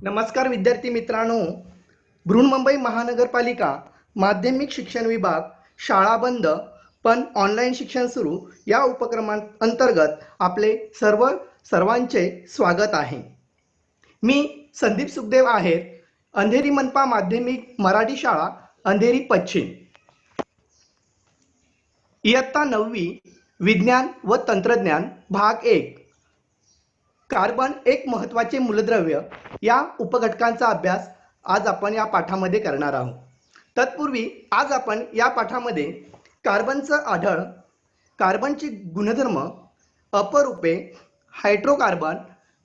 नमस्कार विद्यार्थी मित्रांनो, बृहन्मुंबई महानगरपालिका माध्यमिक शिक्षण विभाग शाळा बंद पण ऑनलाईन शिक्षण सुरू या उपक्रमांतर्गत आपले सर्वांचे स्वागत आहे। मी संदीप सुखदेव आहेर, अंधेरी मनपा माध्यमिक मराठी शाळा अंधेरी पश्चिम, इयत्ता 9वी विज्ञान व तंत्रज्ञान भाग 1 कार्बन एक महत्त्वाचे मूलद्रव्य या उपघटकांचा अभ्यास आज आपण या पाठामध्ये करणार आहोत। तत्पूर्वी आज आपण या पाठामध्ये कार्बनचे गुणधर्म, अपरूपे, हायड्रोकार्बन,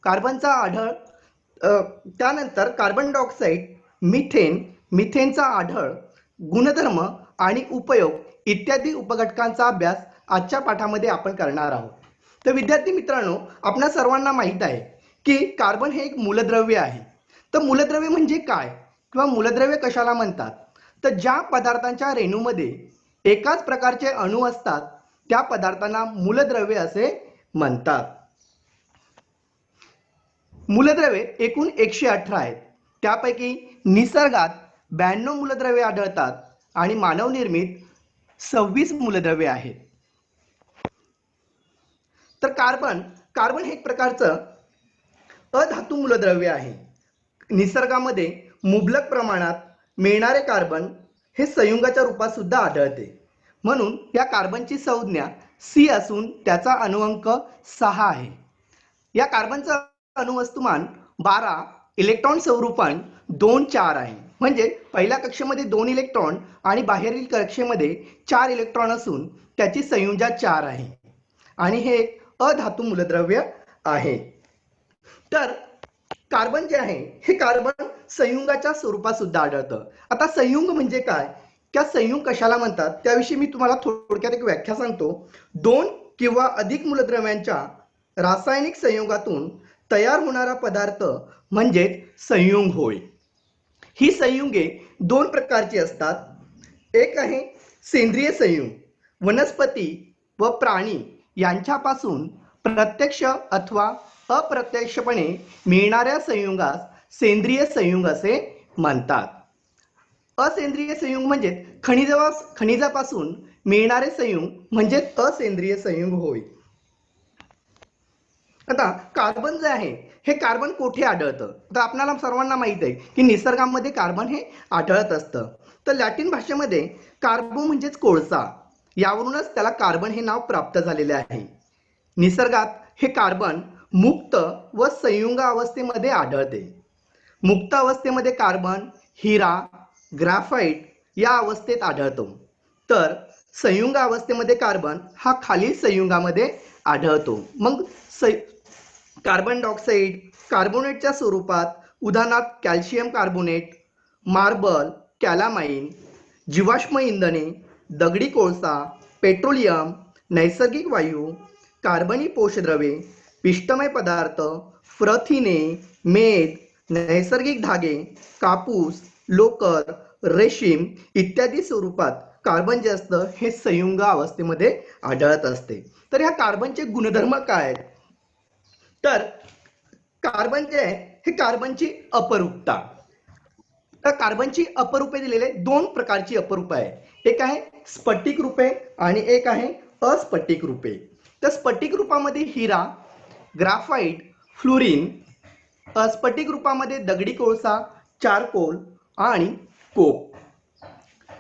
कार्बनचा आढळ, त्यानंतर कार्बन डायऑक्साईड, मिथेनचा आढळ, गुणधर्म आणि उपयोग इत्यादी उपघटकांचा अभ्यास आजच्या पाठामध्ये आपण करणार आहोत। तर विद्यार्थी मित्रांनो, आपणा सर्वांना माहित आहे की कार्बन हे एक मूलद्रव्य आहे। तर मूलद्रव्य म्हणजे काय किंवा मूलद्रव्य कशाला म्हणतात? तर ज्या पदार्थांच्या रेणूमध्ये एकाच प्रकारचे अणू असतात त्या पदार्थांना मूलद्रव्य असे म्हणतात। मूलद्रव्ये एकूण 118 आहेत। त्यापैकी निसर्गात 92 मूलद्रव्ये आढळतात आणि मानव निर्मित 26 मूलद्रव्ये आहेत। तर कार्बन हे एक प्रकारचं अधातू मूलद्रव्य आहे। निसर्गामध्ये मुबलक प्रमाणात मिळणारे कार्बन हे संयुगाच्या रूपात सुद्धा आढळते, म्हणून या कार्बनची संज्ञा C असून त्याचा अणुअंक 6 आहे। या कार्बनचं अणुवस्तुमान 12, इलेक्ट्रॉन स्वरूपान 2-4 आहे। म्हणजे पहिल्या कक्षेमध्ये 2 इलेक्ट्रॉन आणि बाहेरील कक्षेमध्ये 4 इलेक्ट्रॉन असून त्याची संयुजा 4 आहे आणि हे एक अधातू मूलद्रव्य आहे। तर कार्बन जे आहे हे कार्बन संयुगाच्या स्वरूपात सुद्धा आढळतं। आता संयुग म्हणजे काय, त्या संयुग कशाला म्हणतात त्याविषयी मी तुम्हाला थोडक्यात एक व्याख्या सांगतो। 2 किंवा अधिक मूलद्रव्यांच्या रासायनिक संयोगातून तयार होणारा पदार्थ म्हणजे संयुग होय। ही संयुगे 2 प्रकारची असतात। एक आहे सेंद्रिय संयुग, वनस्पती व प्राणी यांच्यापासून प्रत्यक्ष अथवा अप्रत्यक्षपणे मिळणाऱ्या संयुगास सेंद्रिय संयुग असे म्हणतात। असेंद्रिय संयुग म्हणजे खनिजापासून मिळणारे संयुग म्हणजे असेंद्रिय संयुग होय। आता कार्बन जे आहे हे कार्बन कोठे आढळतं? तर आपल्याला सर्वांना माहित आहे की निसर्गामध्ये कार्बन हे आढळत असतं। तर लॅटिन भाषेमध्ये कार्बो म्हणजेच कोळसा, यावरूनच त्याला कार्बन हे नाव प्राप्त झालेले आहे। निसर्गात हे कार्बन मुक्त व संयुग अवस्थेमध्ये आढळते। मुक्त अवस्थेमध्ये कार्बन हिरा, ग्राफाइट या अवस्थेत आढळतो, तर संयुग अवस्थेमध्ये कार्बन हा खालील संयुगामध्ये आढळतो। मग कार्बन डायऑक्साईड कार्बोनेटच्या स्वरूपात, उदाहरणार्थ कॅल्शियम कार्बोनेट, मार्बल, कॅलामाइन, जीवाश्म इंधने, दगडी कोळसा, पेट्रोलियम, नैसर्गिक वायू, कार्बनी पोषद्रव्ये, पिष्टमय पदार्थ, प्रथिने, मेद, नैसर्गिक धागे, कापूस, लोकर, रेशीम इत्यादी स्वरूपात कार्बन जे असतं हे संयुग अवस्थेमध्ये आढळत असते। तर ह्या कार्बनचे गुणधर्म काय आहेत? तर कार्बन जे आहे हे कार्बनची अपरूपता। तर कार्बनची अपरूपे दिलेले 2 प्रकारची अपरूप आहे। एक आहे स्फटिक रूपे आणि एक आहे अस्फटिक रूपे। तर स्फटिक रूपामध्ये हिरा, ग्राफाइट, फ्लोरीन, स्फटिक रूपामध्ये दगडी कोळसा, चारकोल आणि कोक।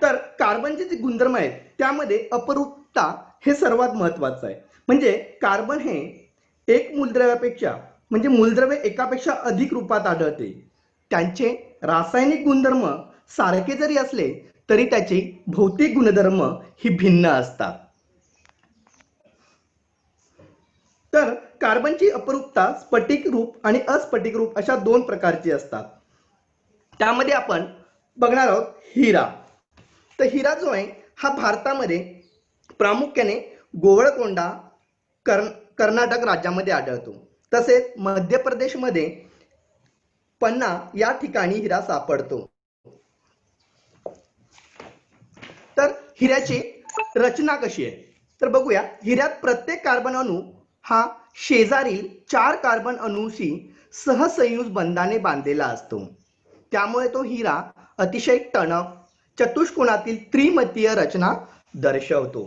तर कार्बनचे जे गुणधर्म आहेत त्यामध्ये अपरूपता हे सर्वात महत्त्वाचं आहे। म्हणजे कार्बन हे एक मूलद्रव्यापेक्षा म्हणजे मूलद्रव्य एकापेक्षा अधिक रूपात आढळते। त्यांचे रासायनिक गुणधर्म सारखे जरी असले तरी त्याचे भौतिक गुणधर्म ही भिन्न असतात। तर कार्बनची अपरूपता स्फटिक रूप आणि अस्फटिक रूप अशा 2 प्रकारची असतात। त्यामध्ये आपण बघणार आहोत हिरा। तर हिरा जो आहे हा भारतामध्ये प्रामुख्याने गोवळकोंडा, कर्नाटक राज्यामध्ये आढळतो। तसेच मध्य प्रदेशमध्ये पन्ना या ठिकाणी हिरा सापडतो। तर हिऱ्याची रचना कशी आहे तर बघूया। हिऱ्यात प्रत्येक कार्बन अणू हा शेजारील 4 कार्बन अणूशी सहसंयुज बंधाने बांधलेला असतो. त्यामुळे तो हिरा अतिशय टणक चतुष्कोणातील त्रिमितीय रचना दर्शवतो.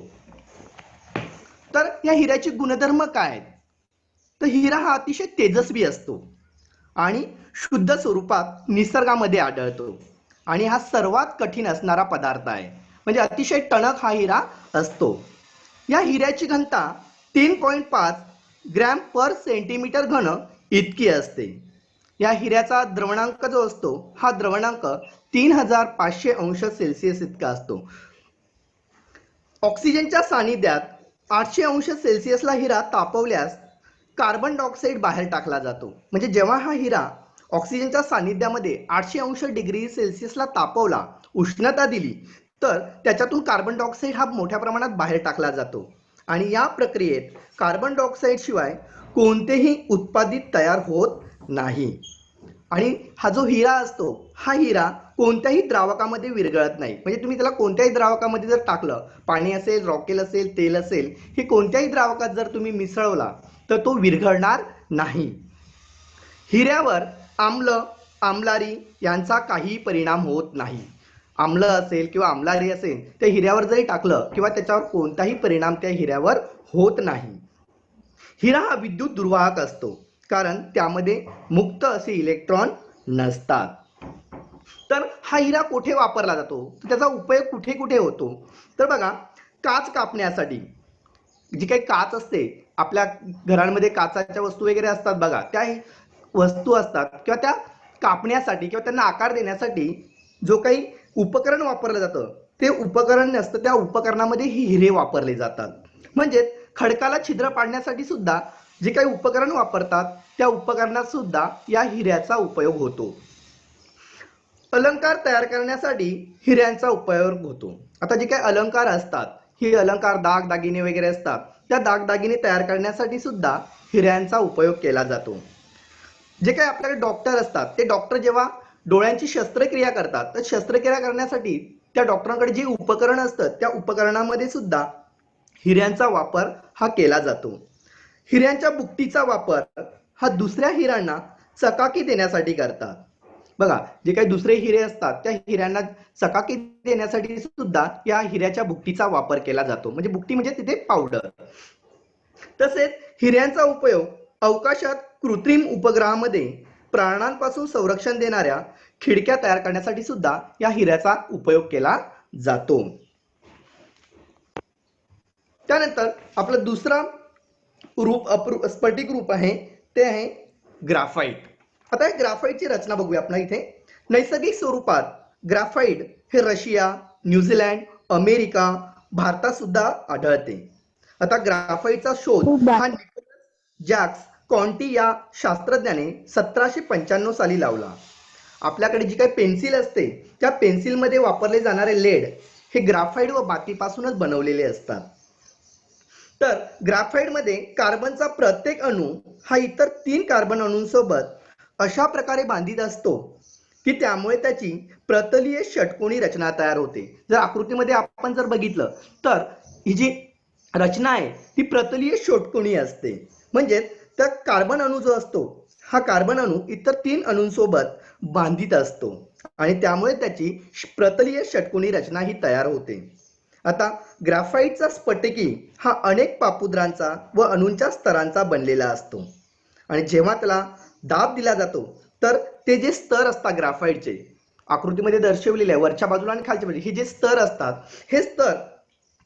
तर या हिऱ्याचे गुणधर्म काय आहेत? तर हिरा हा अतिशय तेजस्वी असतो आणि शुद्ध स्वरूपात निसर्गामध्ये आढळतो आणि हा सर्वात कठीण असणारा पदार्थ आहे. म्हणजे अतिशय टणक हा हिरा असतो. या हिऱ्याची घनता 3.5 ग्रॅम पर सेंटीमीटर घन इतकी असते. या हिऱ्याचा द्रवणांक जो असतो हा द्रवणांक 3500 अंश सेल्सिअस इतका असतो. ऑक्सिजनच्या सानिध्यात 800 अंश सेल्सिअसला हिरा तापवल्यास कार्बन डायऑक्साईड बाहेर टाकला जातो. म्हणजे जेव्हा हा हिरा ऑक्सिजनच्या सानिध्यामध्ये 800 अंश डिग्री सेल्सिअसला तापवला, उष्णता दिली, तर त्याच्यातून कार्बन डायऑक्साईड हा मोठ्या प्रमाणात बाहेर टाकला जातो आणि या प्रक्रियेत कार्बन डायऑक्साईड शिवाय कोणतेही उत्पादित तयार होत नाही. आणि हा जो हिरा असतो हा हिरा कोणत्याही द्रावकामध्ये विरघळत नाही. म्हणजे तुम्ही त्याला कोणत्याही द्रावकामध्ये जर टाकलं, पाणी असेल, रॉकेल असेल, तेल असेल, हे कोणत्याही द्रावकात जर तुम्ही मिसळवला तर तो विरघळणार नाही. हिऱ्यावर आम्ल, आम्लारी यांचा काही परिणाम होत नाही. आम्ल असेल किंवा आम्लारी असेल त्या हिऱ्यावर जरी टाकलं किंवा त्याच्यावर कोणताही परिणाम त्या हिऱ्यावर होत नाही. हिरा हा विद्युत दुर्वाहक असतो कारण त्यामध्ये मुक्त असे इलेक्ट्रॉन नसतात. तर हा हिरा कुठे वापरला जातो, त्याचा उपयोग कुठे कुठे होतो? तर बघा, काच कापण्यासाठी, जी काही काच असते आपल्या घरांमध्ये काचाच्या वस्तू वगैरे असतात बघा, त्या वस्तू असतात किंवा त्या कापण्यासाठी किंवा त्यांना आकार देण्यासाठी जो काही उपकरण वापरलं जातं ते उपकरण नसतं, त्या उपकरणामध्ये ही हिरे वापरले जातात. म्हणजे खडकाला छिद्र पाडण्यासाठी सुद्धा जे काही उपकरण वापरतात त्या उपकरणात सुद्धा या हिऱ्याचा उपयोग होतो. अलंकार तयार करण्यासाठी हिऱ्यांचा उपयोग होतो. आता जे काही अलंकार असतात, हे अलंकार दाग दागिने वगैरे असतात, त्या दागदागिने तयार करण्यासाठी सुद्धा हिऱ्यांचा उपयोग केला जातो. जे काही आपल्याकडे डॉक्टर असतात, ते डॉक्टर जेव्हा डोळ्यांची शस्त्रक्रिया करतात तर शस्त्रक्रिया करण्यासाठी त्या डॉक्टरांकडे जे उपकरण असतं त्या उपकरणामध्ये सुद्धा हिऱ्यांचा वापर हा केला जातो. हिऱ्यांच्या बुकटीचा वापर हा दुसऱ्या हिऱ्यांना चकाकी देण्यासाठी करतात. बघा, जे काही दुसरे हिरे असतात त्या हिऱ्यांना चकाकी देण्यासाठी सुद्धा या हिऱ्याच्या बुकटीचा वापर केला जातो. म्हणजे बुकटी म्हणजे तिथे पावडर. तसेच हिऱ्यांचा उपयोग अवकाशात कृत्रिम उपग्रहामध्ये प्राणांपासून संरक्षण देणाऱ्या खिडक्या तयार करण्यासाठी सुद्धा या हिऱ्याचा उपयोग केला जातो. त्यानंतर आपलं दुसरा रूप स्फटिक रूप आहे ते आहे ग्राफाइट. आता या ग्राफाइटची रचना बघूया आपण इथे. नैसर्गिक स्वरूपात ग्राफाइट हे रशिया, न्यूझीलंड, अमेरिका, भारतात सुद्धा आढळते. आता ग्राफाइटचा शोध हा जॅक्स कॉन्टी या शास्त्रज्ञाने 1795 साली लावला. आपल्याकडे जी काही पेन्सिल असते त्या पेन्सिलमध्ये वापरले जाणारे लेड हे ग्राफाइट व मातीपासूनच बनवलेले असतात. तर ग्राफाइटमध्ये कार्बनचा प्रत्येक अणू हा इतर 3 कार्बन अणूंसोबत अशा प्रकारे बांधित असतो की त्यामुळे त्याची प्रतलीय षटकोनी रचना तयार होते. जर आकृतीमध्ये आपण जर बघितलं तर ही जी रचना आहे ती प्रतलीय षटकोनी असते. म्हणजे त्या कार्बन अणू जो असतो हा कार्बन अणू इतर 3 अणूंसोबत बांधित असतो आणि त्यामुळे त्याची प्रतलीय षटकोनी रचना ही तयार होते. आता ग्राफाइटचा स्फटिकी हा अनेक पापुद्रांचा व अणूंच्या स्तरांचा बनलेला असतो आणि जेव्हा त्याला दाब दिला जातो तर ते जे स्तर असतात ग्राफाइटचे आकृतीमध्ये दर्शवलेले आहे, वरच्या बाजूला आणि खालच्या बाजूला हे जे स्तर असतात, हे स्तर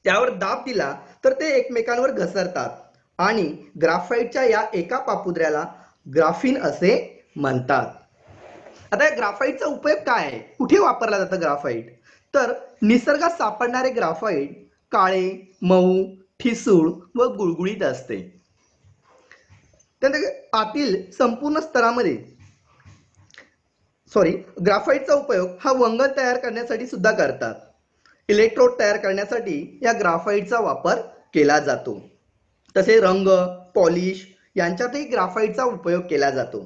त्यावर दाब दिला तर ते एकमेकांवर घसरतात आणि ग्राफाइटच्या या एका पापुद्र्याला ग्राफिन असे म्हणतात. आता या ग्राफाइटचा उपयोग काय आहे, कुठे वापरला जातं ग्राफाइट? तर निसर्गात सापडणारे ग्राफाइट काळे, मऊ, ठिसूळ व गुळगुळीत असते. त्यानंतर आतील संपूर्ण स्तरामध्ये ग्राफाइटचा उपयोग हा वंगण तयार करण्यासाठी सुद्धा करतात. इलेक्ट्रोड तयार करण्यासाठी या ग्राफाइटचा वापर केला जातो. तसे रंग, पॉलिश यांच्यातही ग्राफाइटचा उपयोग केला जातो.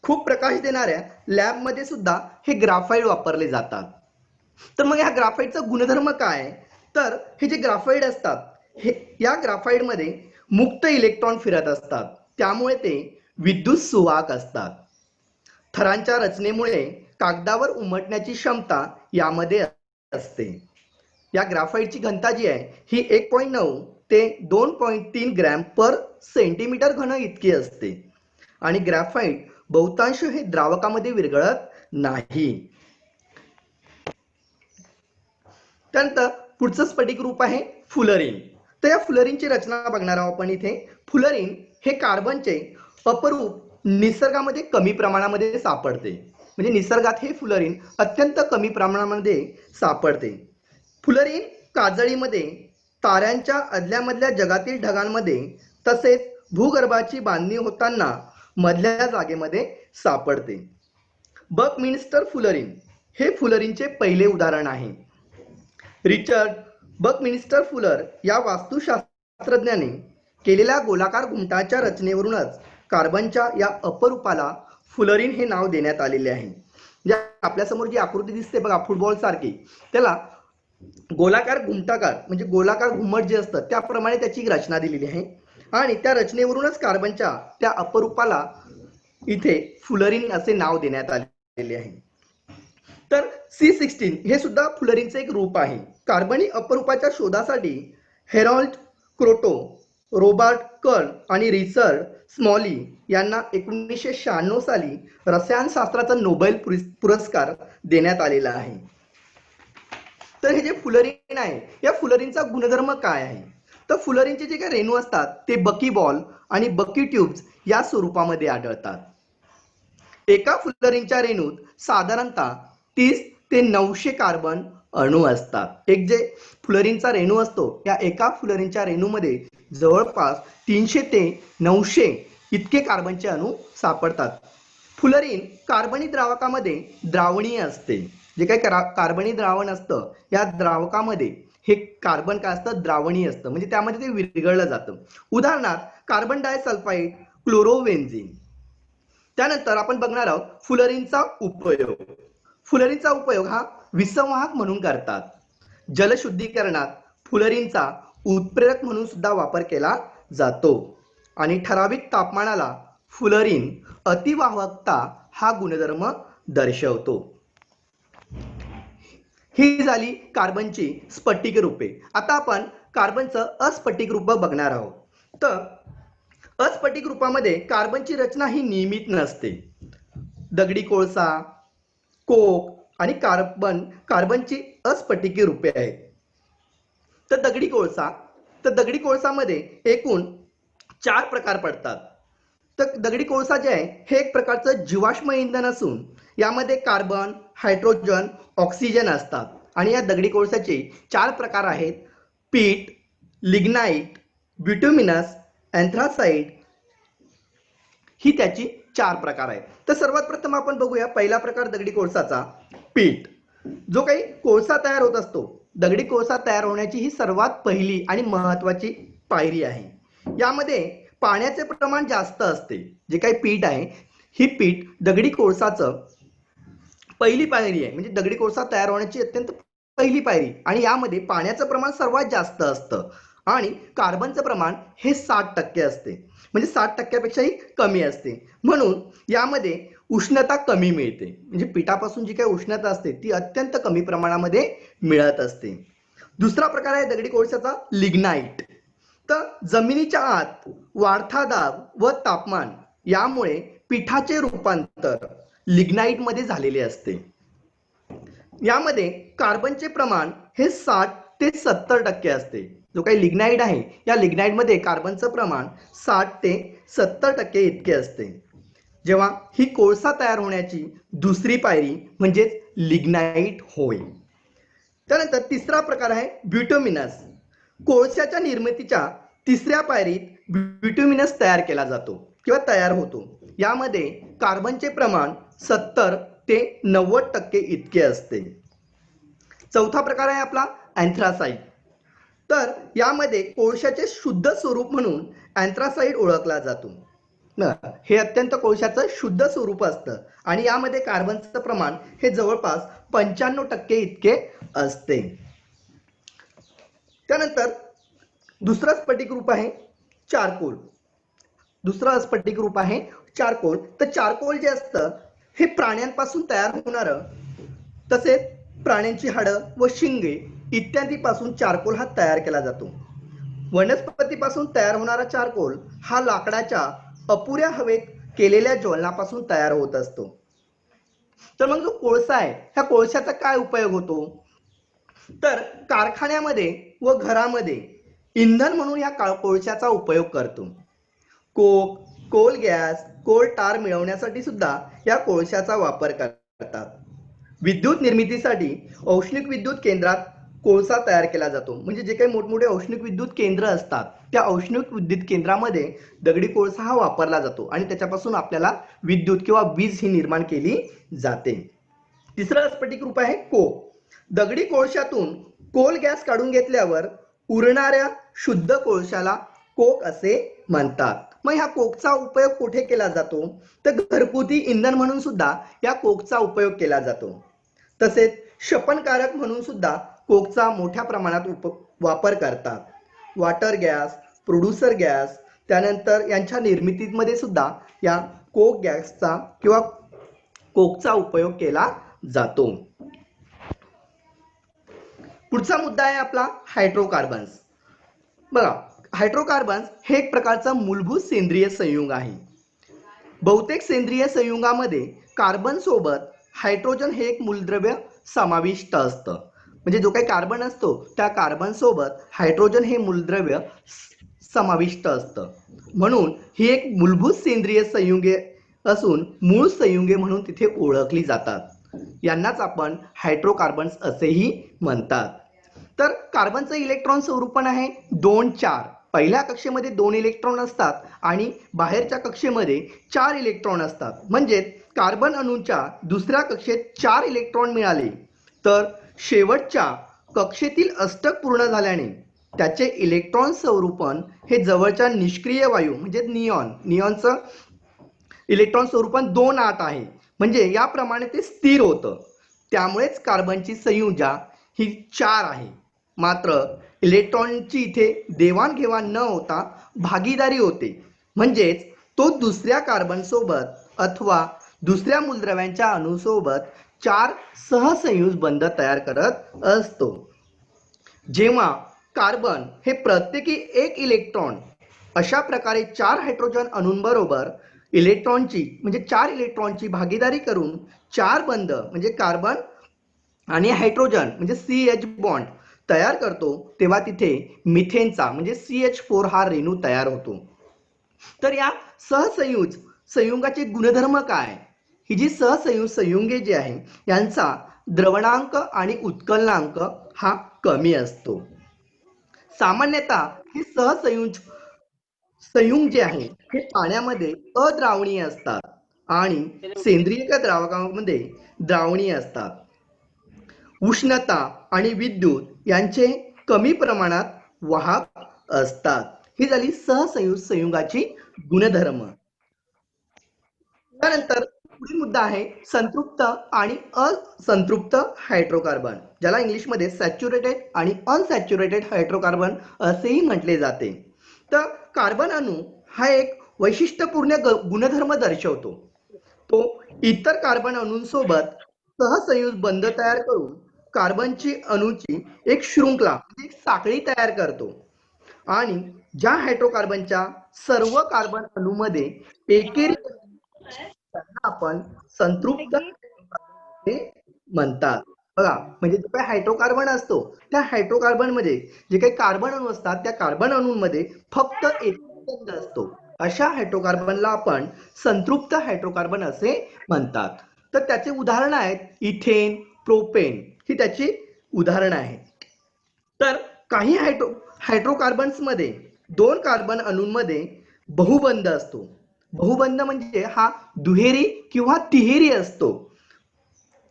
खूप प्रकाश देणाऱ्या लॅबमध्ये सुद्धा हे ग्राफाइट वापरले जातात. तर मग ह्या ग्राफाइटचा गुणधर्म काय? तर हे जे ग्राफाइट असतात हे या ग्राफाइटमध्ये मुक्त इलेक्ट्रॉन फिरत असतात, त्यामुळे ते विद्युत सुवाहक असतात. थरांच्या रचनेमुळे कागदावर उमटण्याची क्षमता यामध्ये असते. या ग्राफाईटची घनता जी आहे ही 1.9 ते 2.3 ग्रॅम पर सेंटीमीटर घन इतकी असते आणि ग्राफाईट बहुतांश हे द्रावकामध्ये विरघळत नाही. त्यानंतर पुढचं स्फटिक रूप आहे फुलरिन. तर या फुलरिनची रचना बघणार आहोत आपण इथे. फुलरिन हे कार्बनचे अपरूप निसर्गामध्ये कमी प्रमाणामध्ये सापडते. म्हणजे निसर्गात हे फुलरिन अत्यंत कमी प्रमाणामध्ये सापडते. फुलरिन काजळीमध्ये, ताऱ्यांच्या अदल्यामधल्या जगातील ढगांमध्ये तसेच भूगर्भाची बांधणी होताना मधल्या जागेमध्ये सापडते. बकमिन्स्टर फुलरिन हे फुलरिनचे पहिले उदाहरण आहे. रिचर्ड बकमिन्स्टर फुलर या वास्तुशास्त्रज्ञाने केलेल्या गोलाकार घुमटाच्या रचनेवरूनच कार्बनच्या या अपरूपाला फुलरिन हे नाव देण्यात आलेले आहे. म्हणजे आपल्यासमोर जी आकृती दिसते बघा फुटबॉल सारखी, त्याला गोलाकार घुमटाकार म्हणजे गोलाकार घुमट जे असतं त्याप्रमाणे त्याची रचना दिलेली आहे आणि त्या रचनेवरूनच कार्बनच्या त्या अपरूपाला इथे फुलरिन असे नाव देण्यात आलेले आहे. तर C16 हे सुद्धा फुलरिनचे एक रूप आहे. कार्बनी अपरूपाच्या शोधासाठी हेरॉल्ड क्रोटो, रॉबर्ट कर्न आणि रिचर्ड स्मॉली यांना 1996 साली रसायनशास्त्राचा नोबेल पुरस्कार देण्यात आलेला आहे. तर हे जे फुलरिन आहे या फुलरिनचा गुणधर्म काय आहे? तर फुलरिनचे जे काही रेणू असतात ते बकी बॉल आणि बकी ट्यूब्स या स्वरूपामध्ये आढळतात. एका फुलरिनच्या रेणूत साधारणतः 30 ते 900 कार्बन अणू असतात. एक जे फुलरिनचा रेणू असतो या एका फुलरिनच्या रेणूमध्ये जवळपास 300 ते 900 इतके कार्बनचे अणू सापडतात. फुलरिन कार्बनी द्रावकामध्ये द्रावणीय असते. जे काही कार्बनी द्रावण असतं या द्रावकामध्ये हे कार्बन काय असतं द्रावणीय असतं म्हणजे त्यामध्ये ते विरघळलं जातं. उदाहरणार्थ कार्बन डायसल्फाइड, क्लोरोबेन्झीन. त्यानंतर आपण बघणार आहोत फुलरिनचा उपयोग. फुलरिनचा उपयोग हा विसंवाहक म्हणून करतात. जलशुद्धीकरणात फुलरिनचा उत्प्रेरक म्हणून सुद्धा वापर केला जातो आणि ठराविक तापमानाला फुलरिन अतिवाहकता हा गुणधर्म दर्शवतो. ही झाली कार्बनची स्फटिक रूपे. आता आपण कार्बनचं अस्फटिक रूप बघणार आहोत. तर अस्फटिक रूपामध्ये कार्बनची रचना ही नियमित नसते. दगडी कोळसा, कोक आणि कार्बनची अस्फटिकी रूपे आहेत. तर दगडी कोळसामध्ये एकूण 4 प्रकार पडतात. तर दगडी कोळसा जे आहे हे एक प्रकारचं जीवाश्म इंधन असून यामध्ये कार्बन, हायड्रोजन, ऑक्सिजन असतात आणि या दगडी कोळशाचे 4 प्रकार आहेत. पीट, लिग्नाइट, बिट्युमिनस, एन्थ्रासाइट ही त्याची 4 प्रकार आहेत. तर सर्वात प्रथम आपण बघूया पहिला प्रकार दगडी कोळसाचा पीट. जो काही कोळसा तयार होत असतो, दगडी कोळसा तयार होण्याची ही सर्वात पहिली आणि महत्वाची पायरी आहे. यामध्ये पाण्याचे प्रमाण जास्त असते. जे काही पीठ आहे ही पीठ दगडी कोळसाचं पहिली पायरी आहे म्हणजे दगडी कोळसा तयार होण्याची अत्यंत पहिली पायरी आणि यामध्ये पाण्याचं प्रमाण सर्वात जास्त असतं आणि कार्बनचं प्रमाण हे 60% असते म्हणजे 60%पेक्षाही कमी असते. म्हणून यामध्ये उष्णता कमी मिळते म्हणजे पिठापासून जी काही उष्णता असते ती अत्यंत कमी प्रमाणामध्ये मिळत असते. दुसरा प्रकार आहे दगडी कोळशाचा लिग्नाइट. तर जमिनीच्या आत वाढता दाब व तापमान यामुळे पिठाचे रूपांतर लिग्नाइट मध्ये झालेले असते. यामध्ये कार्बनचे प्रमाण हे 60 ते 70% असते. जो काही लिग्नाइट आहे या लिग्नाइट मध्ये कार्बनचं प्रमाण 60 ते 70% इतके असते. जेव्हा ही कोळसा तयार होण्याची दुसरी पायरी म्हणजे लिग्नाइट होय. त्यानंतर तिसरा प्रकार आहे बिट्युमिनस. कोळशाच्या निर्मितीच्या तिसऱ्या पायरीत बिट्युमिनस तयार केला जातो किंवा तयार होतो. यामध्ये कार्बनचे प्रमाण 70 ते 90% इतके असते. चौथा प्रकार आहे आपला एन्थ्रासाइट. तर यामध्ये कोळशाचे शुद्ध स्वरूप म्हणून एन्थ्रासाइट ओळखला जातो. हे अत्यंत कोळशाचं शुद्ध स्वरूप असतं आणि यामध्ये कार्बनचं प्रमाण हे जवळपास 95% इतके असते. त्यानंतर दुसरा स्फटिक रूप आहे चारकोल. दुसरं अस्फटिक रूप आहे चारकोल. तर चारकोल जे असतं हे प्राण्यांपासून तयार होणारं, तसेच प्राण्यांची हाडं व शिंगे इत्यादी पासून चारकोल हा तयार केला जातो. वनस्पतीपासून तयार होणारा चारकोल हा लाकडाच्या अपुऱ्या हवेत केलेल्या ज्वलनापासून तयार होत असतो. तर मग जो कोळसा आहे, ह्या कोळशाचा काय उपयोग होतो? तर कारखान्यामध्ये व घरामध्ये इंधन म्हणून या कोळशाचा उपयोग करतो. कोक, कोल गॅस, कोल टार मिळवण्यासाठी सुद्धा या कोळशाचा वापर करतात. विद्युत निर्मितीसाठी औष्णिक विद्युत केंद्रात कोळसा तयार केला जातो. म्हणजे जे काही मोठमोठे औष्णिक विद्युत केंद्र असतात त्या औष्णिक विद्युत केंद्रामध्ये दगडी कोळसा हा वापरला जातो आणि त्याच्यापासून आपल्याला विद्युत किंवा वीज ही निर्माण केली जाते. तिसरं स्फटिक रूप आहे कोक. दगडी कोळशातून कोल गॅस काढून घेतल्यावर उरणाऱ्या शुद्ध कोळशाला कोक असे म्हणतात. मग ह्या कोकचा उपयोग कुठे केला जातो? तर घरगुती इंधन म्हणून सुद्धा या कोकचा उपयोग केला जातो. तसेच शपनकारक म्हणून सुद्धा कोकचा मोठ्या प्रमाणात वापर करतात. वॉटर गॅस, प्रोड्युसर गॅस, त्यानंतर यांच्या निर्मितीमध्ये सुद्धा या कोक गॅसचा किंवा कोकचा उपयोग केला जातो. पुढचा मुद्दा आहे आपला हायड्रोकार्बन्स. बघा, हायड्रोकार्बन्स हे एक प्रकारचा मूलभूत सेंद्रिय संयुग आहे. बहुतेक सेंद्रिय संयुगामध्ये कार्बन सोबत हायड्रोजन हे एक मूलद्रव्य समाविष्ट असतं. म्हणजे जो काही कार्बन असतो त्या कार्बन सोबत हायड्रोजन हे मूलद्रव्य समाविष्ट असतं. म्हणून ही एक मूलभूत सेंद्रिय संयुगे असून मूळ संयुगे म्हणून तिथे ओळखली जातात. यांनाच आपण हायड्रोकार्बन्स असेही म्हणतात. तर कार्बनचं इलेक्ट्रॉन स्वरूपण आहे 2-4. पहिल्या कक्षेमध्ये 2 इलेक्ट्रॉन असतात आणि बाहेरच्या कक्षेमध्ये 4 इलेक्ट्रॉन असतात. म्हणजे कार्बन अणूच्या दुसऱ्या कक्षेत 4 इलेक्ट्रॉन मिळाले तर शेवटच्या कक्षेतील अष्टक पूर्ण झाल्याने त्याचे इलेक्ट्रॉन स्वरूपण हे जवळच्या निष्क्रिय वायू म्हणजे निऑनचं इलेक्ट्रॉन स्वरूपण 2-8 आहे. म्हणजे याप्रमाणे ते स्थिर होतं. त्यामुळेच कार्बनची संयुजा ही 4 आहे. मात्र इलेक्ट्रॉनची इथे देवाणघेवाण न होता भागीदारी होते. म्हणजेच तो दुसऱ्या कार्बन सोबत अथवा दुसऱ्या मूलद्रव्यांच्या अणूसोबत 4 सहसंयुज बंध तयार करत असतो. जेव्हा कार्बन हे प्रत्येकी 1 इलेक्ट्रॉन अशा प्रकारे 4 हायड्रोजन अणूंबरोबर इलेक्ट्रॉनची म्हणजे 4 इलेक्ट्रॉनची भागीदारी करून 4 बंध म्हणजे कार्बन आणि हायड्रोजन म्हणजे CH बॉन्ड तयार करतो तेव्हा तिथे मिथेनचा म्हणजे CH4 हा रेणू तयार होतो. तर या संयुगाचे गुणधर्म काय? ही जी संयुगे जी आहे यांचा द्रवणांक आणि उत्कलनांक हा कमी असतो. सामान्यतः हे संयुग जे आहे हे पाण्यामध्ये अद्रावणीय असतात आणि सेंद्रिय द्रावकामध्ये द्रावणीय असतात. उष्णता आणि विद्युत यांचे कमी प्रमाणात वाहक असतात. ही झाली संयुगाची गुणधर्म. त्यानंतर पुढील मुद्दा आहे संतृप्त आणि असंतृप्त हायड्रोकार्बन, ज्याला इंग्लिशमध्ये सॅच्युरेटेड आणि अनसॅच्युरेटेड हायड्रोकार्बन असेही म्हटले जाते. तर कार्बन अणू हा एक वैशिष्ट्यपूर्ण गुणधर्म दर्शवतो. तो इतर कार्बन अणूंसोबत सहसंयुज बंध तयार करून कार्बनची अणूची एक शृंखला एक साखळी तयार करतो आणि ज्या हायड्रोकार्बनच्या सर्व कार्बन अणूमध्ये एकेरी त्यांना आपण संतृप्त म्हणतात. बघा, म्हणजे जो काही हायड्रोकार्बन असतो त्या हायड्रोकार्बन मध्ये जे काही कार्बन अणू असतात त्या कार्बन अणूंमध्ये फक्त एक बंध असतो. अशा हायड्रोकार्बनला आपण संतृप्त हायड्रोकार्बन असे म्हणतात. तर त्याचे उदाहरण आहेत इथेन, प्रोपेन ही त्याची उदाहरणं आहेत. तर काही हायड्रोकार्बन्स मध्ये 2 कार्बन अणूंमध्ये बहुबंध असतो. बहुबंध म्हणजे हा दुहेरी किंवा तिहेरी असतो.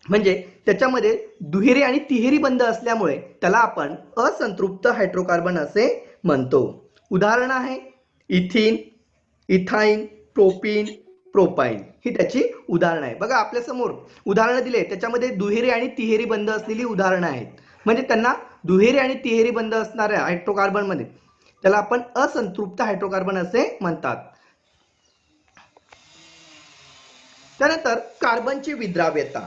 म्हणजे त्याच्यामध्ये दुहेरी आणि तिहेरी बंध असल्यामुळे त्याला आपण असंतृप्त हायड्रोकार्बन असे म्हणतो. उदाहरण आहे इथिन, इथाईन, प्रोपीन, प्रोपाईन ही त्याची उदाहरणं आहे. बघा आपल्या समोर उदाहरणं दिले त्याच्यामध्ये दुहेरी आणि तिहेरी बंध असलेली उदाहरणं आहेत. म्हणजे त्यांना दुहेरी आणि तिहेरी बंध असणाऱ्या हायड्रोकार्बन मध्ये त्याला आपण असंतृप्त हायड्रोकार्बन असे म्हणतात. त्यानंतर कार्बनची विद्राव्यता.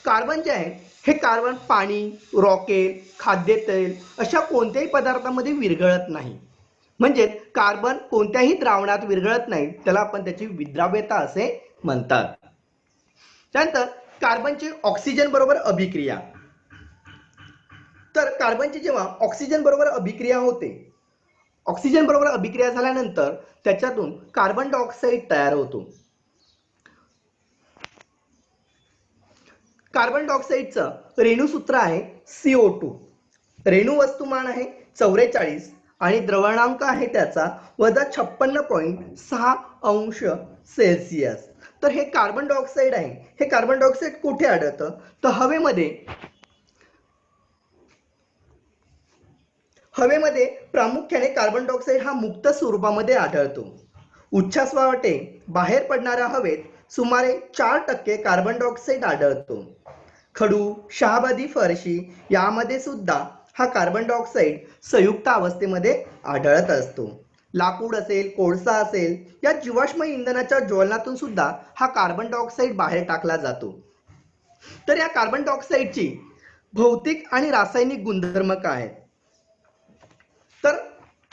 कार्बन जे आहे हे कार्बन पाणी, रॉकेल, खाद्यतेल अशा कोणत्याही पदार्थामध्ये विरघळत नाही. म्हणजे कार्बन कोणत्याही द्रावणात विरघळत नाही, त्याला आपण त्याची विद्राव्यता असे म्हणतात. त्यानंतर कार्बनची ऑक्सिजन बरोबर अभिक्रिया. तर कार्बनची जेव्हा ऑक्सिजन बरोबर अभिक्रिया होते, ऑक्सिजन बरोबर अभिक्रिया झाल्यानंतर त्याच्यातून कार्बन डायऑक्साईड तयार होतो. कार्बन डायऑक्साईडचं रेणुसूत्र आहे CO2. रेणू वस्तुमान आहे 44 आणि द्रवणांक आहे त्याचा -56.6 अंश सेल्सिअस. तर हे कार्बन डायऑक्साईड आहे, हे कार्बन डायऑक्साईड कुठे आढळतं? तर हवेमध्ये प्रामुख्याने कार्बन डायऑक्साईड हा मुक्त स्वरूपामध्ये आढळतो. उच्छ्वासावाटे बाहेर पडणाऱ्या हवेत सुमारे 4% कार्बन डायऑक्साईड आढळतो. खडू, शहाबादी फरशी यामध्ये सुद्धा हा कार्बन डायऑक्साईड संयुक्त अवस्थेमध्ये आढळत असतो. लाकूड असेल, कोळसा असेल, या जीवाश्म इंधनाच्या ज्वलनातून सुद्धा हा कार्बन डायऑक्साईड बाहेर टाकला जातो. तर या कार्बन डायऑक्साईडची भौतिक आणि रासायनिक गुणधर्म काय आहेत? तर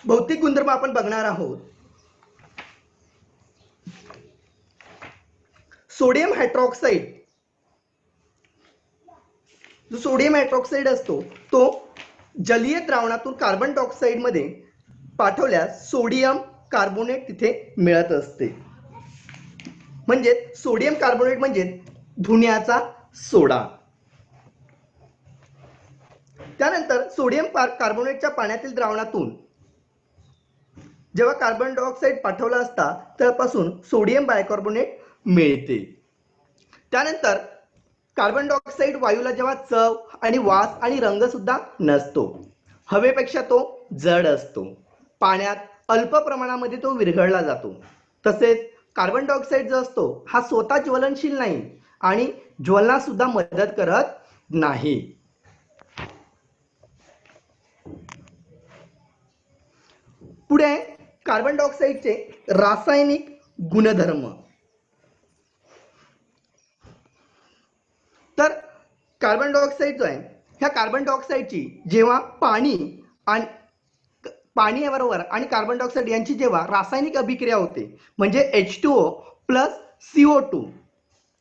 भौतिक गुणधर्म आपण बघणार आहोत. सोडियम हायड्रॉक्साईड, जो सोडियम हायड्रॉक्साईड असतो तो जलीय द्रावणातून कार्बन डायऑक्साईड मध्ये पाठवल्यास सोडियम कार्बोनेट तिथे मिळत असते. म्हणजे सोडियम कार्बोनेट म्हणजे धुण्याचा सोडा. त्यानंतर सोडियम कार्बोनेटच्या पाण्यातील द्रावणातून जेव्हा कार्बन डायऑक्साईड पाठवला असता त्यापासून सोडियम बायकार्बोनेट मिळते. त्यानंतर कार्बन डायऑक्साईड वायूला जेव्हा चव आणि वास आणि रंग सुद्धा नसतो, हवेपेक्षा तो जड असतो, पाण्यात अल्प प्रमाणामध्ये तो विरघळला जातो. तसेच कार्बन डायऑक्साईड जो असतो हा स्वतः ज्वलनशील नाही आणि ज्वलनास सुद्धा मदत करत नाही. पुढे कार्बन डायऑक्साईडचे रासायनिक गुणधर्म. तर कार्बन डायऑक्साईड जो आहे ह्या कार्बन डायऑक्साईडची जेव्हा पाणी बरोबर आणि कार्बन डायऑक्साईड यांची जेव्हा रासायनिक अभिक्रिया होते, म्हणजे H2O प्लस CO2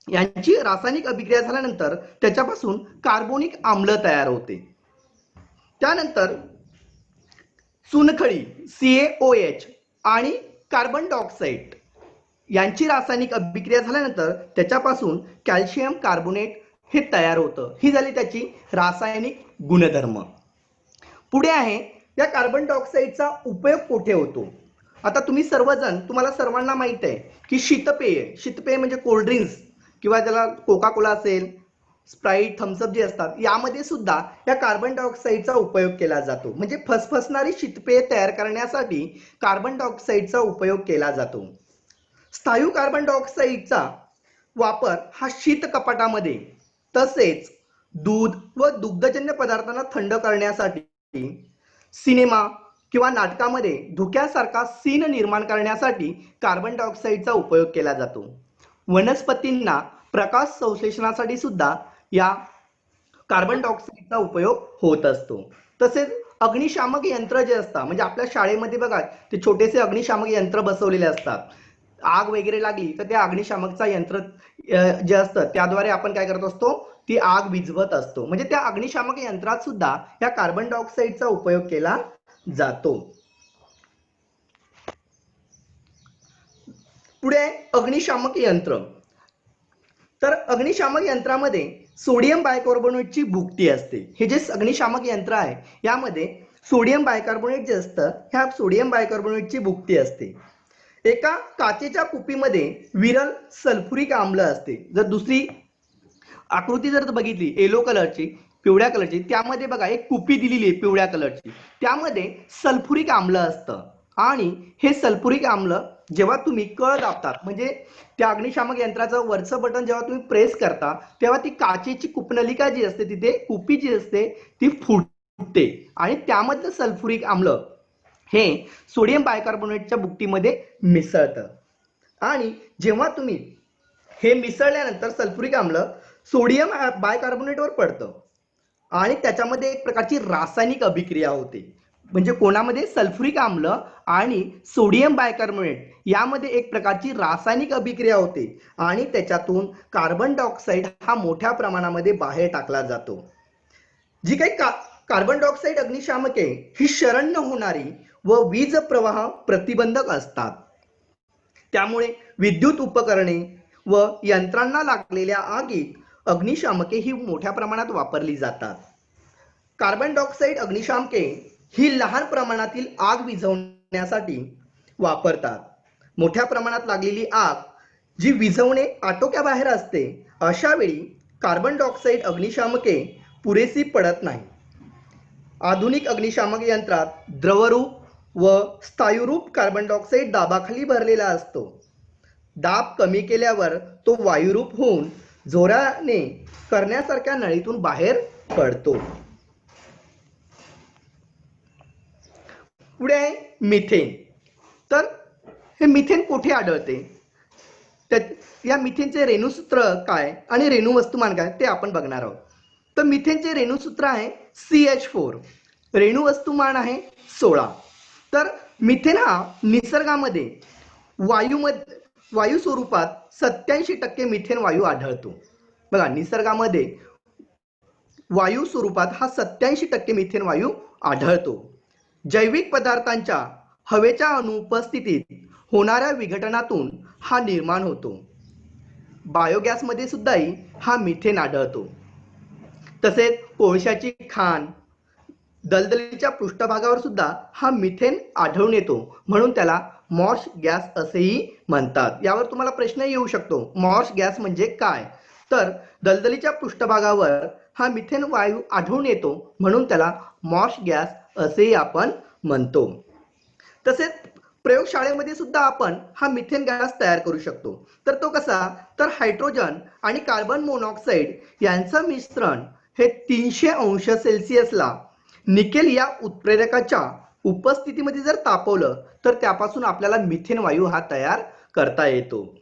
यांची रासायनिक अभिक्रिया झाल्यानंतर त्याच्यापासून कार्बोनिक आम्ल तयार होते. त्यानंतर चुनखडी CaOH आणि कार्बन डायऑक्साईड यांची रासायनिक अभिक्रिया झाल्यानंतर त्याच्यापासून कॅल्शियम कार्बोनेट हे तयार होतं. ही झाली त्याची रासायनिक गुणधर्म. पुढे आहे या कार्बन डायऑक्साईडचा उपयोग कुठे होतो? आता तुम्हाला सर्वांना माहित आहे की शीतपेय म्हणजे कोल्ड ड्रिंक्स किंवा ज्याला कोका कोला असेल, स्प्राईट, थम्सअप जे असतात यामध्ये सुद्धा या कार्बन डायऑक्साईडचा उपयोग केला जातो. म्हणजे फसफसणारी शीतपेय तयार करण्यासाठी कार्बन डायऑक्साईडचा उपयोग केला जातो. स्थायू कार्बन डायऑक्साईडचा वापर हा शीत कपाटामध्ये तसेच दूध व दुग्धजन्य पदार्थांना थंड करण्यासाठी, सिनेमा किंवा नाटकामध्ये धुक्यासारखा सीन निर्माण करण्यासाठी कार्बन डायऑक्साईडचा उपयोग केला जातो. वनस्पतींना प्रकाश संश्लेषणासाठी सुद्धा या कार्बन डायऑक्साईडचा उपयोग होत असतो. तसेच अग्निशामक यंत्र जे असतात, म्हणजे आपल्या शाळेमध्ये बघा ते छोटेसे अग्निशामक यंत्र बसवलेले असतात. आग वगैरे लागली तर त्या अग्निशामकचा यंत्र जे असतं त्याद्वारे आपण काय करत असतो, ती आग विझवत असतो. म्हणजे त्या अग्निशामक यंत्रात सुद्धा या कार्बन डायऑक्साईडचा उपयोग केला जातो. पुढे अग्निशामक यंत्र. तर अग्निशामक यंत्रामध्ये सोडियम बायकार्बोनेटची भुकटी असते. हे जे अग्निशामक यंत्र आहे यामध्ये सोडियम बायकार्बोनेट जे असतं ह्या सोडियम बायकार्बोनेटची भुकटी असते. एका काचेच्या कुपीमध्ये विरल सल्फ्युरिक आम्ल असते. जर दुसरी आकृती जर बघितली येलो कलरची, पिवळ्या कलरची, त्यामध्ये बघा एक कुपी दिलेली आहे पिवळ्या कलरची, त्यामध्ये सल्फ्युरिक आम्ल असतं. आणि हे सल्फ्युरिक आम्ल जेव्हा तुम्ही कळ दाबतात, म्हणजे त्या अग्निशामक यंत्राचं वरचं बटन जेव्हा तुम्ही प्रेस करता तेव्हा ती काचेची कुपनलिका जी असते तिथे कुपी जी असते ती फुटते आणि त्यामधलं सल्फ्युरिक आम्ल हे सोडियम बायकार्बोनेटच्या भुकटीमध्ये मिसळतं. आणि जेव्हा तुम्ही हे मिसळल्यानंतर सल्फ्युरिक आम्ल सोडियम बायकार्बोनेटवर पडतं आणि त्याच्यामध्ये एक प्रकारची रासायनिक अभिक्रिया होते. म्हणजे कोणामध्ये सल्फ्युरिक आम्ल आणि सोडियम बायकार्बोनेट यामध्ये एक प्रकारची रासायनिक अभिक्रिया होते आणि त्याच्यातून कार्बन डायऑक्साईड हा मोठ्या प्रमाणामध्ये बाहेर टाकला जातो. जी काही कार्बन डायऑक्साईड अग्निशामके ही शरण न होणारी व वीज प्रवाह प्रतिबंधक असतात. त्यामुळे विद्युत उपकरणे व यंत्रांना लागलेल्या आगीत अग्निशामके ही मोठ्या प्रमाणात वापरली जातात. कार्बन डायऑक्साईड अग्निशामके ही लहान प्रमाणातील आग विझवण्यासाठी वापरतात. मोठ्या प्रमाणात लागलेली आग जी विझवणे आटोक्याबाहेर असते अशा वेळी कार्बन डायऑक्साईड अग्निशामके पुरेसी पडत नाही. आधुनिक अग्निशामक यंत्रात द्रवरूप व स्थायूरूप कार्बन डायऑक्साईड दाबाखाली भरलेला असतो. दाब कमी केल्यावर तो वायुरूप होऊन जोराने करण्यासारख्या नळीतून बाहेर पडतो. पुढे आहे मिथेन. तर हे मिथेन कुठे आढळते, या मिथेनचे रेणुसूत्र काय आणि रेणू वस्तुमान काय ते आपण बघणार आहोत. तर मिथेनचे रेणुसूत्र आहे CH4, रेणू वस्तुमान आहे 16. तर मिथेन हा निसर्गामध्ये वायू स्वरूपात 87% मिथेन वायू आढळतो. बघा, निसर्गामध्ये वायू स्वरूपात हा 87% मिथेन वायू आढळतो. जैविक पदार्थांच्या हवेच्या अनुपस्थितीत होणाऱ्या विघटनातून हा निर्माण होतो. बायोगॅसमध्ये सुद्धाही हा मिथेन आढळतो. तसेच कोळशाची खाण, दलदलीच्या पृष्ठभागावर सुद्धा हा मिथेन आढळून येतो, म्हणून त्याला मॉर्श गॅस असेही म्हणतात. यावर तुम्हाला प्रश्न येऊ शकतो, मॉर्श गॅस म्हणजे काय? तर दलदलीच्या पृष्ठभागावर हा मिथेन वायू आढळून येतो, म्हणून त्याला मॉर्श गॅस असेही आपण म्हणतो. तसेच प्रयोगशाळेमध्ये सुद्धा आपण हा मिथेन गॅस तयार करू शकतो. तर तो कसा? तर हायड्रोजन आणि कार्बन मोनॉक्साईड यांचं मिश्रण हे 300 अंश सेल्सिअसला निकेल या उत्प्रेरकाच्या उपस्थितीमध्ये जर तापवलं तर त्यापासून आपल्याला मिथेन वायू हा तयार करता येतो.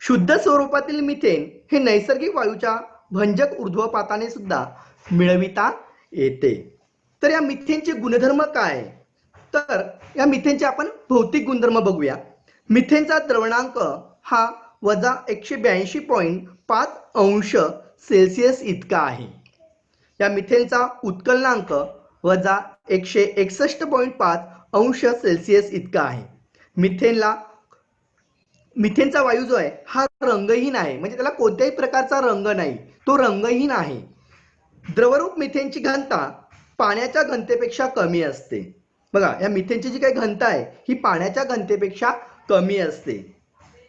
शुद्ध स्वरूपातील मिथेन हे नैसर्गिक वायूच्या भंजक ऊर्ध्वपाताने सुद्धा मिळविता येते. तर या मिथेनचे गुणधर्म काय? तर या मिथेनचे आपण भौतिक गुणधर्म बघूया. मिथेनचा द्रवणांक हा वजा 182.5 अंश सेल्सिअस इतका आहे. या मिथेनचा उत्कलनांक वजा 161.5 अंश सेल्सिअस इतका आहे. मिथेनचा वायू जो आहे हा रंगहीन आहे, म्हणजे त्याला कोणत्याही प्रकारचा रंग नाही, तो रंगहीन आहे. द्रवरूप मिथेनची घनता पाण्याच्या घनतेपेक्षा कमी असते. बघा, या मिथेनची जी काही घनता आहे ही पाण्याच्या घनतेपेक्षा कमी असते.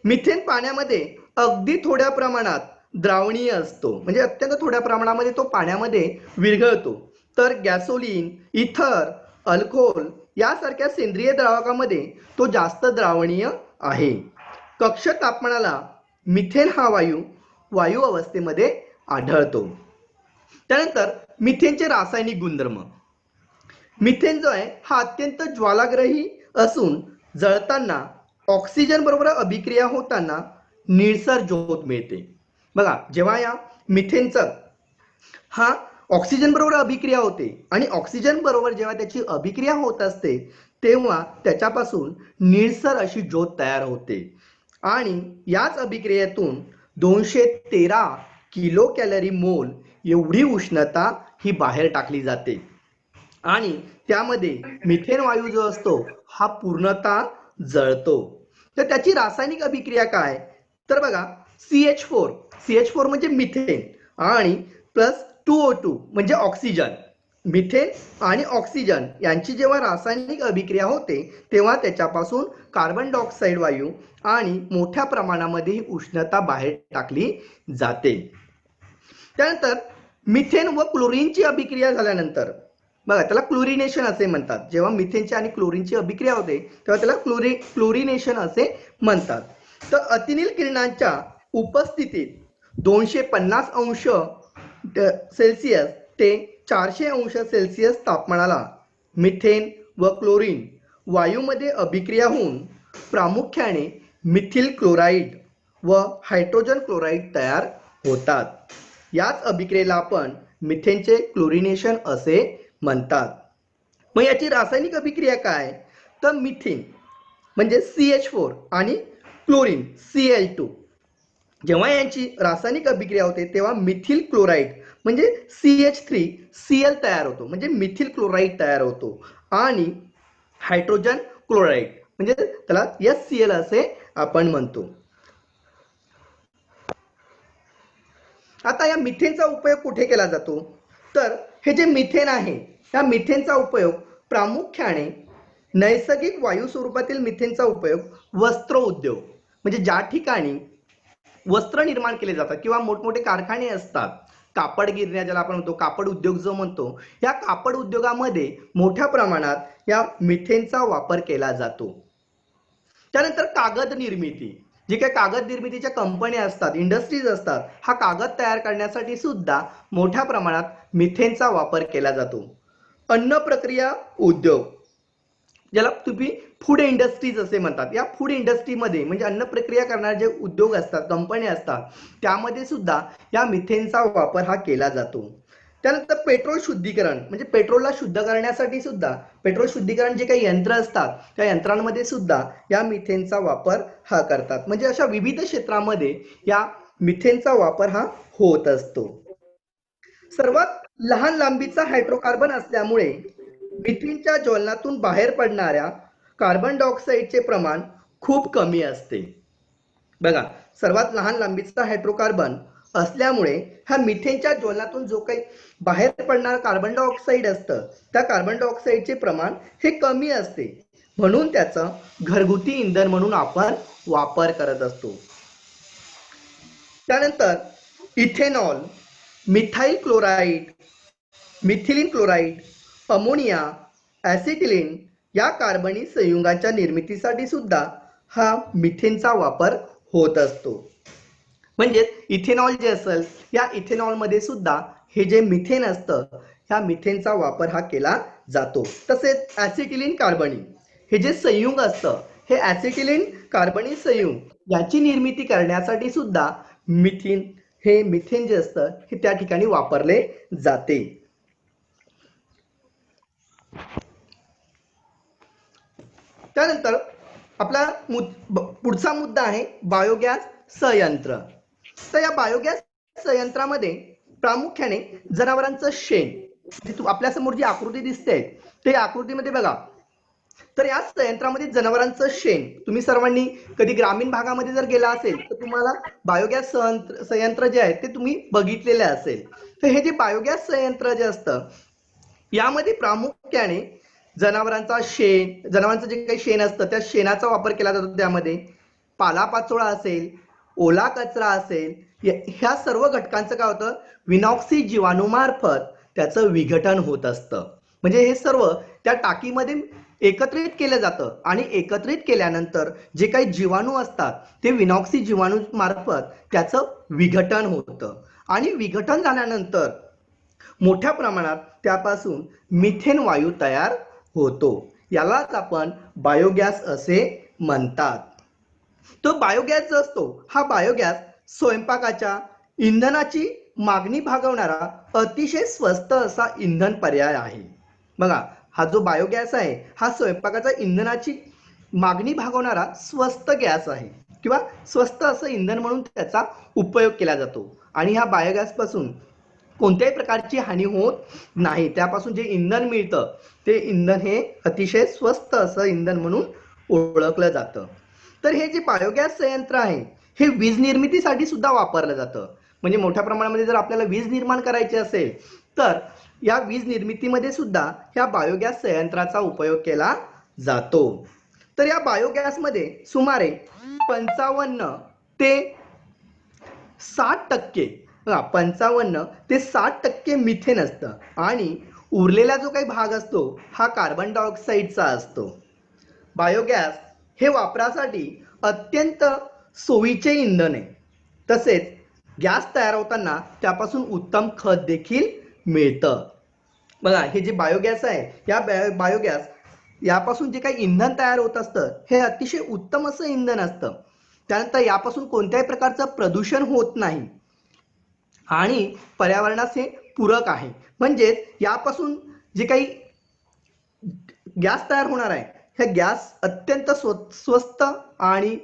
मिथेन पाण्यामध्ये अगदी थोड्या प्रमाणात द्रावणीय असतो, म्हणजे अत्यंत थोड्या प्रमाणामध्ये तो पाण्यामध्ये विरघळतो. तर गॅसोलीन, इथर, अल्कोहोल यासारख्या सेंद्रिय द्रावकामध्ये तो जास्त द्रावणीय आहे. कक्ष तापमानाला मिथेन हा वायू अवस्थेमध्ये आढळतो. त्यानंतर मिथेनचे रासायनिक गुणधर्म. मिथेन जो आहे हा अत्यंत ज्वालाग्रही असून जळताना ऑक्सिजन बरोबर अभिक्रिया होताना निळसर ज्योत मिळते. बघा, जेव्हा या मिथेनचा हा ऑक्सिजन बरोबर अभिक्रिया होते आणि ऑक्सिजन बरोबर जेव्हा त्याची अभिक्रिया होत असते तेव्हा त्याच्यापासून निळसर अशी ज्योत तयार होते आणि याच अभिक्रियेतून 213 किलो कॅलरी मोल एवढी उष्णता ही बाहेर टाकली जाते आणि त्यामध्ये मिथेन वायू जो असतो हा पूर्णतः जळतो. तर त्याची रासायनिक अभिक्रिया काय? तर बघा, CH4 म्हणजे मिथेन आणि प्लस 2O2 म्हणजे ऑक्सिजन. मिथेन आणि ऑक्सिजन यांची जेव्हा रासायनिक अभिक्रिया होते तेव्हा त्याच्यापासून कार्बन डायऑक्साईड वायू आणि मोठ्या प्रमाणामध्ये उष्णता बाहेर टाकली जाते. त्यानंतर मिथेन व क्लोरीनची अभिक्रिया झाल्यानंतर बघा, त्याला क्लोरिनेशन असे म्हणतात. जेव्हा मिथेनची आणि क्लोरीनची अभिक्रिया होते तेव्हा त्याला क्लोरिनेशन असे म्हणतात. तर अतिनील किरणांच्या उपस्थितीत 250 अंश सेल्सिअस ते 400 अंश सेल्सिअस तापमानाला मिथेन व क्लोरीन वायूमध्ये अभिक्रिया होऊन प्रामुख्याने मिथिल क्लोराईड व हायड्रोजन क्लोराईड तयार होतात. याच अभिक्रियेला आपण मिथेनचे क्लोरिनेशन असे म्हणतात. मग याची रासायनिक अभिक्रिया काय? तर मिथेन म्हणजे CH4 आणि क्लोरीन Cl2, जेव्हा यांची रासायनिक अभिक्रिया होते तेव्हा मिथिल क्लोराईड म्हणजे CH3Cl तयार होतो, म्हणजे मिथिल क्लोराईड तयार होतो आणि हायड्रोजन क्लोराईड म्हणजे त्याला HCl असे आपण म्हणतो. आता या मिथेनचा उपयोग कुठे केला जातो? तर हे जे मिथेन आहे या मिथेनचा उपयोग प्रामुख्याने नैसर्गिक वायू स्वरूपातील मिथेनचा उपयोग वस्त्र उद्योग म्हणजे ज्या ठिकाणी वस्त्र निर्माण केले जातात किंवा मोठमोठे कारखाने असतात, कापड गिरण्या ज्याला आपण म्हणतो, कापड उद्योग जो म्हणतो, या कापड उद्योगामध्ये मोठ्या प्रमाणात या मिथेनचा वापर केला जातो. त्यानंतर कागद निर्मिती, जे काही कागद निर्मितीच्या कंपन्या असतात, इंडस्ट्रीज असतात, हा कागद तयार करण्यासाठी सुद्धा मोठ्या प्रमाणात मिथेनचा वापर केला जातो. अन्न प्रक्रिया उद्योग ज्याला तुम्ही फूड इंडस्ट्रीज असे म्हणतात, या फूड इंडस्ट्रीमध्ये म्हणजे अन्न प्रक्रिया करणारे जे उद्योग असतात, कंपन्या असतात, त्यामध्ये सुद्धा या मिथेनचा वापर हा केला जातो. त्यानंतर पेट्रोल शुद्धीकरण म्हणजे पेट्रोलला शुद्ध करण्यासाठी सुद्धा पेट्रोल शुद्धीकरण जे काही यंत्र असतात त्या यंत्रांमध्ये सुद्धा या मिथेनचा वापर हा करतात. म्हणजे अशा विविध क्षेत्रामध्ये या मिथेनचा वापर हा होत असतो. सर्वात लहान लांबीचा हायड्रोकार्बन असल्यामुळे मिथेनच्या ज्वलनातून बाहेर पडणाऱ्या कार्बन डायऑक्साईडचे प्रमाण खूप कमी असते. बघा, सर्वात लहान लांबीचा हायड्रोकार्बन असल्यामुळे हा मिथेनच्या ज्वलनातून जो काही बाहेर पडणारा कार्बन डायऑक्साईड असतं त्या कार्बन डायऑक्साईडचे प्रमाण हे कमी असते, म्हणून त्याचं घरगुती इंधन म्हणून आपण वापर करत असतो. त्यानंतर ethanol, methyl chloride, methylene chloride, ammonia, acetylene या कार्बनी संयुगांच्या निर्मितीसाठी सुद्धा हा मिथेनचा वापर होत असतो. म्हणजे इथेनॉल जे असेल या इथेनॉलमध्ये सुद्धा हे जे मिथेन असतं ह्या मिथेनचा वापर हा केला जातो. तसेच ॲसिटिलीन कार्बनी हे जे संयुग असतं हे ॲसिटिलीन कार्बनी संयुग याची निर्मिती करण्यासाठी सुद्धा मिथेन जे असतं हे त्या ठिकाणी वापरले जाते. त्यानंतर आपला पुढचा मुद्दा आहे बायोगॅस संयंत्र. तर या बायोगॅस संयंत्रामध्ये प्रामुख्याने जनावरांचं शेण, आपल्या समोर जी आकृती दिसते ते आकृतीमध्ये बघा, तर या संयंत्रामध्ये जनावरांचं शेण, तुम्ही सर्वांनी कधी ग्रामीण भागामध्ये जर गेला असेल तर तुम्हाला बायोगॅस संयंत्र जे आहे ते तुम्ही बघितलेले असेल. तर हे जे बायोगॅस संयंत्र जे असतं यामध्ये प्रामुख्याने जनावरांचा शेण, जनावरांचं जे काही शेण असतं त्या शेणाचा वापर केला जातो. त्यामध्ये पालापाचोळा असेल, ओला कचरा असेल, ह्या सर्व घटकांचं काय होतं, विनॉक्सी जीवाणूमार्फत त्याचं विघटन होत असतं. म्हणजे हे सर्व त्या टाकीमध्ये एकत्रित केलं जातं आणि एकत्रित केल्यानंतर जे काही जीवाणू असतात ते विनॉक्सी जीवाणू मार्फत त्याचं विघटन होतं आणि विघटन झाल्यानंतर मोठ्या प्रमाणात त्यापासून मिथेन वायू तयार होतो. यालाच आपण बायोगॅस असे म्हणतात. तो बायोगॅस जो असतो हा बायोगॅस स्वयंपाकाच्या इंधनाची मागणी भागवणारा अतिशय स्वस्त असा इंधन पर्याय आहे. बघा, हा जो बायोगॅस आहे हा स्वयंपाकाच्या इंधनाची मागणी भागवणारा स्वस्त गॅस आहे किंवा स्वस्त असं इंधन म्हणून त्याचा उपयोग केला जातो आणि ह्या बायोगॅस पासून कोणत्याही प्रकारची हानी होत नाही. त्यापासून जे इंधन मिळतं ते इंधन हे अतिशय स्वस्त असं इंधन म्हणून ओळखलं जातं. तर हे जे बायोगॅस संयंत्र आहे हे वीज निर्मितीसाठी सुद्धा वापरलं जातं. म्हणजे मोठ्या प्रमाणामध्ये जर आपल्याला वीज निर्माण करायची असेल तर या वीज निर्मितीमध्ये सुद्धा या बायोगॅस संयंत्राचा उपयोग केला जातो. तर या बायोगॅसमध्ये सुमारे 55 ते 60% 55 ते 60% मिथेन असतं आणि उरलेला जो काही भाग असतो हा कार्बन डायऑक्साईडचा असतो. बायोगॅस हे वापरासाठी अत्यंत सोयीचे इंधन आहे. तसेच गॅस तयार होताना त्यापासून उत्तम खत देखील मिळतं. बघा, हे जे बायोगॅस आहे या बायोगॅस यापासून जे काही इंधन तयार होत असतं हे अतिशय उत्तम असं इंधन असतं. त्यानंतर यापासून कोणत्याही प्रकारचं प्रदूषण होत नाही आणि पर्यावरणास हे पूरक आहे. म्हणजेच यापासून जे काही गॅस तयार होणार आहे, हे गॅस अत्यंत स्वस्त आणि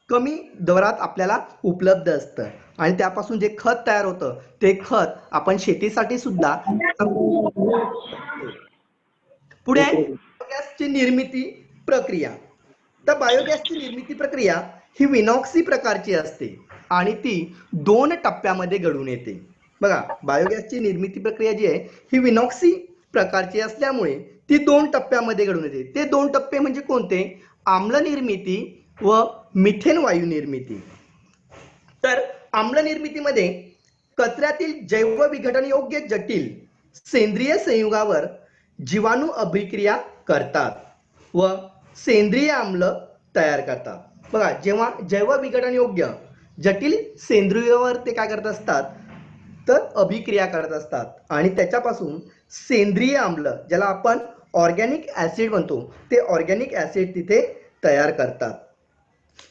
कमी दरात आपल्याला उपलब्ध असतं आणि त्यापासून जे खत तयार होतं ते खत आपण शेतीसाठी सुद्धा. पुढे आहे बायोगॅसची निर्मिती प्रक्रिया. तर बायोगॅसची निर्मिती प्रक्रिया ही विनॉक्सी प्रकारची असते आणि ती 2 टप्प्यामध्ये घडून येते. बघा, बायोगॅसची निर्मिती प्रक्रिया जी आहे ही विनॉक्सी प्रकारची असल्यामुळे ती 2 टप्प्यामध्ये घडून येते. ते 2 टप्पे म्हणजे कोणते? आम्ल निर्मिती व मिथेन वायू निर्मिती. तर आम्ल निर्मितीमध्ये कचऱ्यातील जैव विघटन योग्य जटिल सेंद्रिय संयुगावर जीवाणू अभिक्रिया करतात व सेंद्रिय आम्ल तयार करतात. बघा, जेव्हा जैव विघटन योग्य जटिल सेंद्रियवर ते काय करत असतात तर अभिक्रिया करत असतात आणि त्याच्यापासून सेंद्रिय आम्ल, ज्याला आपण ऑर्गॅनिक ऍसिड म्हणतो, ते ऑर्गॅनिक ऍसिड तिथे तयार करतात.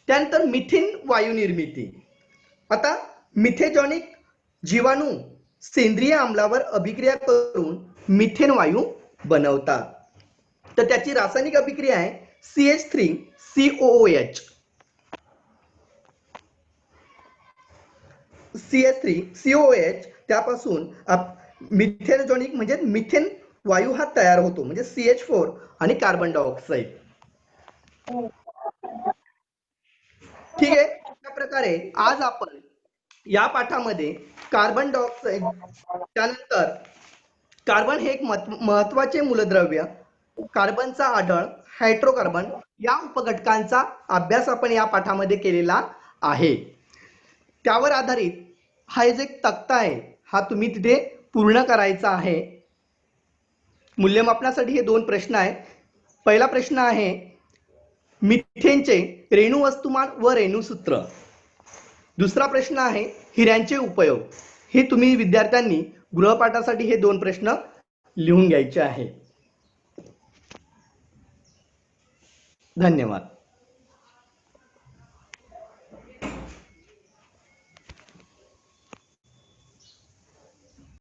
त्यानंतर मिथेन वायू निर्मिती. आता मिथेजॉनिक जीवाणू सेंद्रिय आम्लावर अभिक्रिया करून मिथेन वायू बनवतात. तर त्याची रासायनिक अभिक्रिया आहे CH3COOH. CH3COOH त्यापासून मिथेनजॉनिक म्हणजे मिथेन वायू हा तयार होतो, म्हणजे CH4 आणि कार्बन डायऑक्साईड. ठीक आहे. अशा प्रकारे आज आपण या पाठामध्ये कार्बन डायऑक्साईड, त्यानंतर कार्बन हे एक महत्वाचे मूलद्रव्य, कार्बनचा आढळ, हायड्रोकार्बन या उपघटकांचा अभ्यास आपण या पाठामध्ये केलेला आहे. त्यावर आधारित हा जो एक तक्ता आहे हा तुम्ही तिथे पूर्ण करायचा आहे. मूल्यमापनासाठी हे 2 प्रश्न आहेत. पहिला प्रश्न आहे मिथेनचे रेणू वस्तुमान व रेणूसूत्र. दुसरा प्रश्न आहे हिऱ्यांचे उपयोग. हे तुम्ही विद्यार्थ्यांनी गृहपाठासाठी हे 2 प्रश्न लिहून घ्यायचे आहे. धन्यवाद.